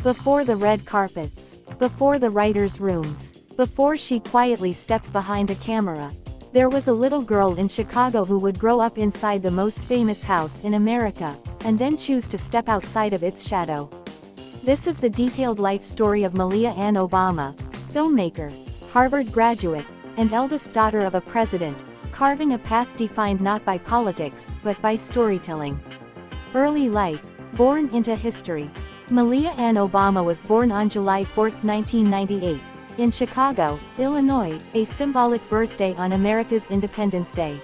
Before the red carpets. Before the writers' rooms. Before she quietly stepped behind a camera. There was a little girl in Chicago who would grow up inside the most famous house in America, and then choose to step outside of its shadow. This is the detailed life story of Malia Ann Obama, filmmaker, Harvard graduate, and eldest daughter of a president, carving a path defined not by politics, but by storytelling. Early life. Born into history. Malia Ann Obama was born on July 4, 1998. In Chicago, Illinois, a symbolic birthday on America's Independence Day.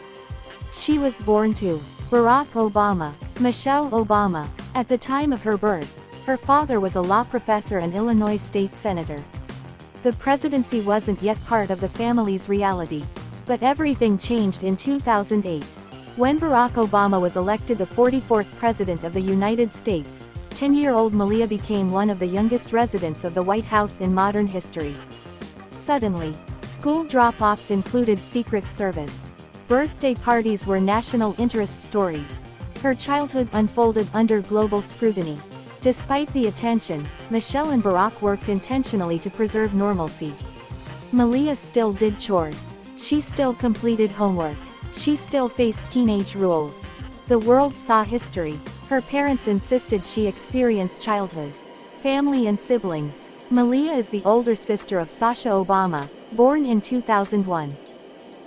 She was born to Barack Obama, Michelle Obama. At the time of her birth, her father was a law professor and Illinois state senator. The presidency wasn't yet part of the family's reality. But everything changed in 2008. When Barack Obama was elected the 44th President of the United States, 10-year-old Malia became one of the youngest residents of the White House in modern history. Suddenly, school drop-offs included Secret Service. Birthday parties were national interest stories. Her childhood unfolded under global scrutiny. Despite the attention, Michelle and Barack worked intentionally to preserve normalcy. Malia still did chores. She still completed homework. She still faced teenage rules. The world saw history. Her parents insisted she experience childhood. Family and siblings. Malia is the older sister of Sasha Obama, born in 2001.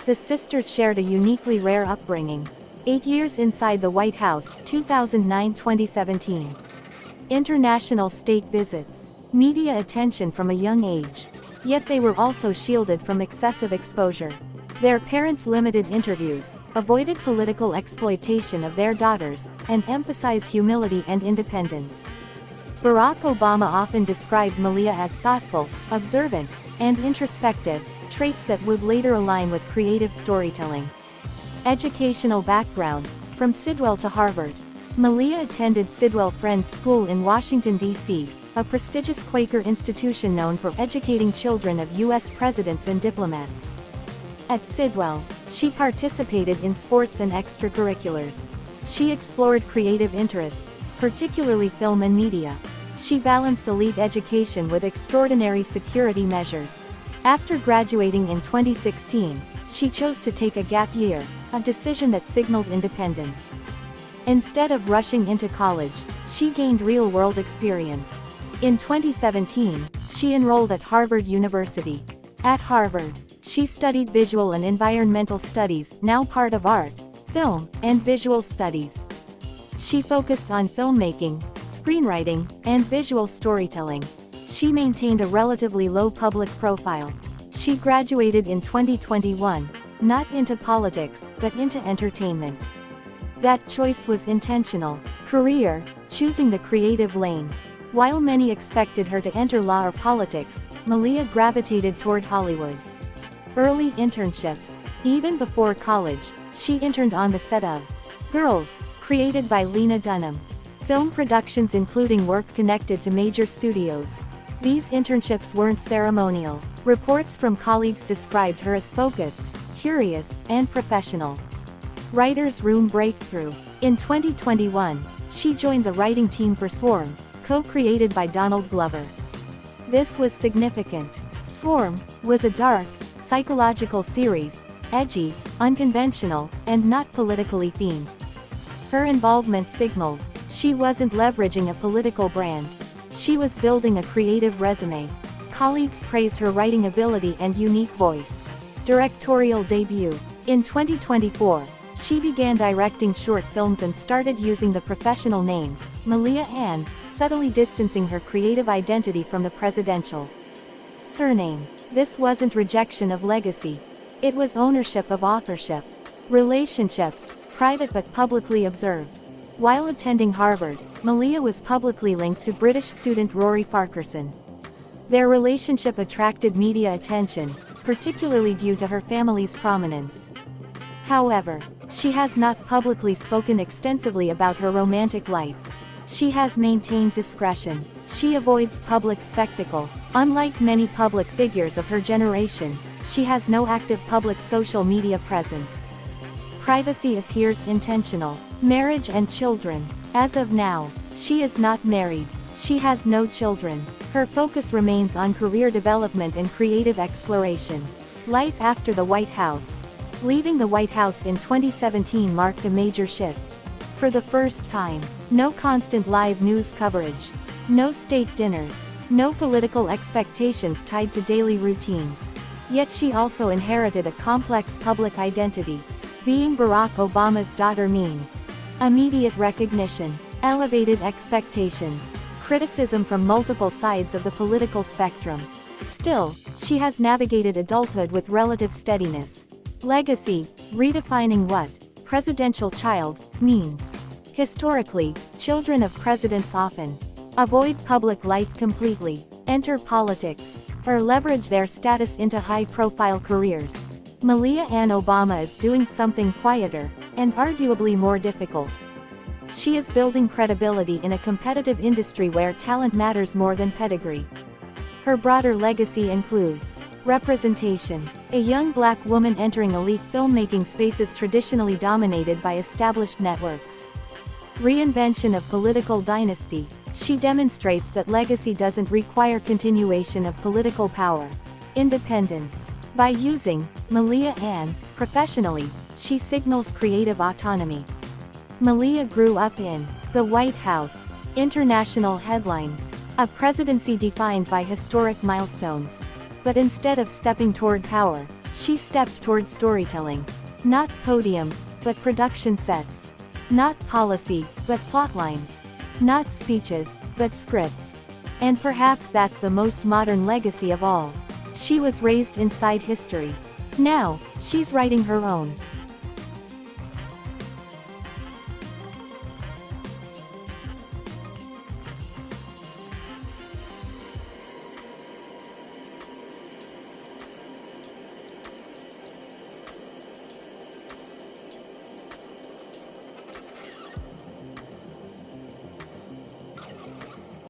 The sisters shared a uniquely rare upbringing. 8 years inside the White House, 2009-2017. International state visits. Media attention from a young age. Yet they were also shielded from excessive exposure. Their parents limited interviews, avoided political exploitation of their daughters, and emphasized humility and independence. Barack Obama often described Malia as thoughtful, observant, and introspective, traits that would later align with creative storytelling. Educational background. From Sidwell to Harvard. Malia attended Sidwell Friends School in Washington, D.C., a prestigious Quaker institution known for educating children of U.S. presidents and diplomats. At Sidwell, she participated in sports and extracurriculars. She explored creative interests, particularly film and media. She balanced elite education with extraordinary security measures. After graduating in 2016, she chose to take a gap year, a decision that signaled independence. Instead of rushing into college, she gained real-world experience. In 2017, she enrolled at Harvard University. At Harvard, she studied visual and environmental studies, now part of art, film, and visual studies. She focused on filmmaking, screenwriting, and visual storytelling. She maintained a relatively low public profile. She graduated in 2021, not into politics, but into entertainment. That choice was intentional. Career, choosing the creative lane. While many expected her to enter law or politics, Malia gravitated toward Hollywood. Early internships. Even before college, she interned on the set of Girls, created by Lena Dunham. Film productions including work connected to major studios. These internships weren't ceremonial. Reports from colleagues described her as focused, curious, and professional. Writer's Room breakthrough. In 2021, she joined the writing team for Swarm, co-created by Donald Glover. This was significant. Swarm was a dark, psychological series, edgy, unconventional, and not politically themed. Her involvement signaled she wasn't leveraging a political brand. She was building a creative resume. Colleagues praised her writing ability and unique voice. Directorial debut. In 2024, she began directing short films and started using the professional name, Malia Ann, subtly distancing her creative identity from the presidential surname. This wasn't rejection of legacy. It was ownership of authorship. Relationships, private but publicly observed. While attending Harvard, Malia was publicly linked to British student Rory Farquharson. Their relationship attracted media attention, particularly due to her family's prominence. However, she has not publicly spoken extensively about her romantic life. She has maintained discretion. She avoids public spectacle. Unlike many public figures of her generation, she has no active public social media presence. Privacy appears intentional. Marriage and children. As of now, she is not married. She has no children. Her focus remains on career development and creative exploration. Life after the White House. Leaving the White House in 2017 marked a major shift. For the first time, no constant live news coverage. No state dinners. No political expectations tied to daily routines. Yet she also inherited a complex public identity. Being Barack Obama's daughter means immediate recognition, elevated expectations, criticism from multiple sides of the political spectrum. Still, she has navigated adulthood with relative steadiness. Legacy, redefining what presidential child means. Historically, children of presidents often avoid public life completely, enter politics, or leverage their status into high-profile careers. Malia Ann Obama is doing something quieter, and arguably more difficult. She is building credibility in a competitive industry where talent matters more than pedigree. Her broader legacy includes representation. A young black woman entering elite filmmaking spaces traditionally dominated by established networks. Reinvention of political dynasty. She demonstrates that legacy doesn't require continuation of political power. Independence. By using Malia Ann professionally, she signals creative autonomy. Malia grew up in the White House. International headlines. A presidency defined by historic milestones. But instead of stepping toward power, she stepped toward storytelling. Not podiums, but production sets. Not policy, but plotlines. Not speeches, but scripts. And perhaps that's the most modern legacy of all. She was raised inside history. Now, she's writing her own.